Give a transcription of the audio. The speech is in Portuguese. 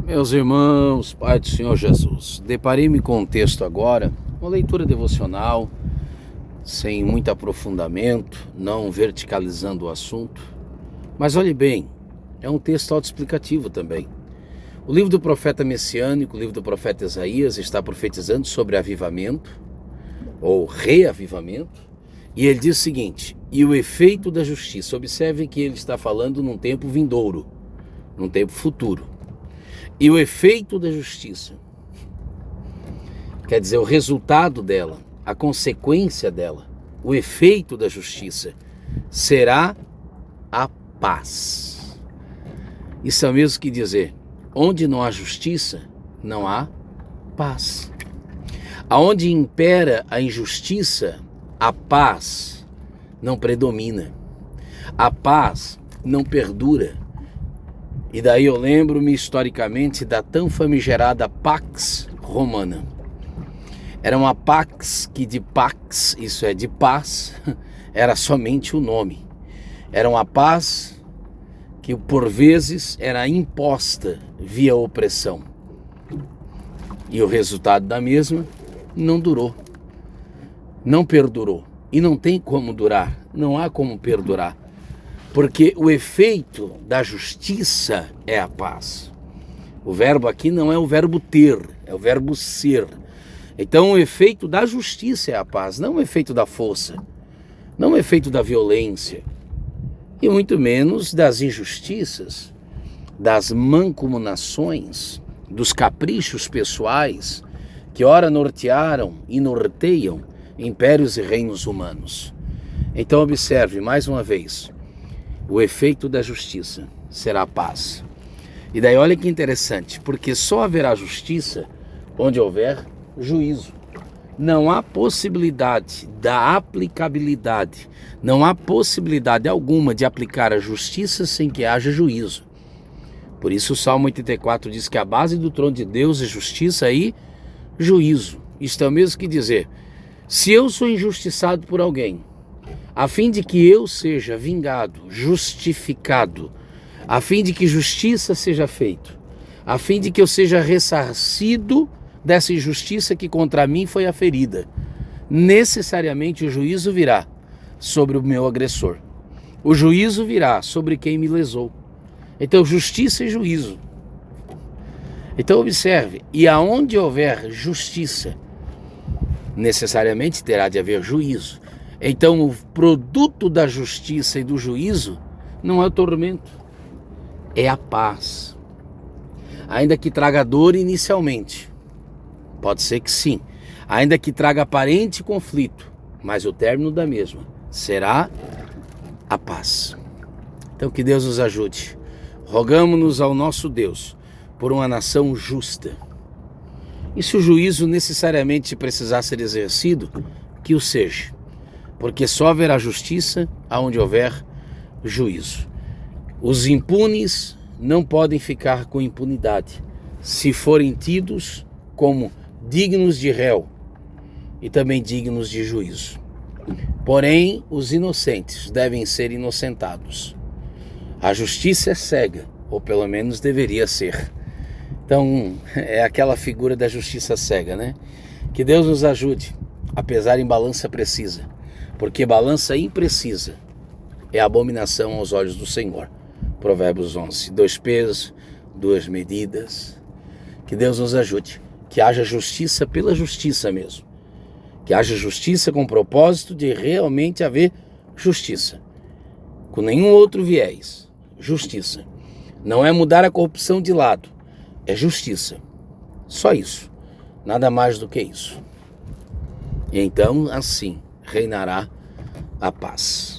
Meus irmãos, Pai do Senhor Jesus, deparei-me com um texto agora, uma leitura devocional, sem muito aprofundamento, não verticalizando o assunto, mas olhe bem, é um texto autoexplicativo também. O livro do profeta messiânico, o livro do profeta Isaías, está profetizando sobre avivamento, ou reavivamento, e ele diz o seguinte: e o efeito da justiça. Observe que ele está falando num tempo vindouro, num tempo futuro. E o efeito da justiça, quer dizer, o resultado dela, a consequência dela, o efeito da justiça, será a paz. Isso é o mesmo que dizer, onde não há justiça, não há paz. Aonde impera a injustiça, a paz não predomina. A paz não perdura. E daí eu lembro-me historicamente da tão famigerada Pax Romana. Era uma Pax que de Pax, isso é, de paz, era somente o nome. Era uma paz que por vezes era imposta via opressão. E o resultado da mesma não durou, não perdurou. E não tem como durar, não há como perdurar. Porque o efeito da justiça é a paz. O verbo aqui não é o verbo ter, é o verbo ser. Então o efeito da justiça é a paz, não o efeito da força, não o efeito da violência, e muito menos das injustiças, das mancomunações, dos caprichos pessoais que ora nortearam e norteiam impérios e reinos humanos. Então observe mais uma vez, o efeito da justiça será a paz. E daí olha que interessante, porque só haverá justiça onde houver juízo. Não há possibilidade da aplicabilidade, não há possibilidade alguma de aplicar a justiça sem que haja juízo. Por isso o Salmo 84 diz que a base do trono de Deus é justiça e juízo. Isto é o mesmo que dizer, se eu sou injustiçado por alguém, a fim de que eu seja vingado, justificado, a fim de que justiça seja feita, a fim de que eu seja ressarcido dessa injustiça que contra mim foi aferida, necessariamente o juízo virá sobre o meu agressor. O juízo virá sobre quem me lesou. Então, justiça e juízo. Então, observe, e aonde houver justiça, necessariamente terá de haver juízo. Então o produto da justiça e do juízo não é o tormento, é a paz. Ainda que traga dor inicialmente, pode ser que sim, ainda que traga aparente conflito, mas o término da mesma será a paz. Então que Deus nos ajude. Rogamos-nos ao nosso Deus por uma nação justa. E se o juízo necessariamente precisar ser exercido, que o seja. Porque só haverá justiça aonde houver juízo. Os impunes não podem ficar com impunidade, se forem tidos como dignos de réu e também dignos de juízo. Porém, os inocentes devem ser inocentados. A justiça é cega, ou pelo menos deveria ser. Então, é aquela figura da justiça cega, né? Que Deus nos ajude a pesar em balança precisa. Porque balança imprecisa é abominação aos olhos do Senhor. Provérbios 11. 2 pesos, 2 medidas. Que Deus nos ajude. Que haja justiça pela justiça mesmo. Que haja justiça com o propósito de realmente haver justiça. Com nenhum outro viés. Justiça. Não é mudar a corrupção de lado. É justiça. Só isso. Nada mais do que isso. E então, assim, reinará a paz.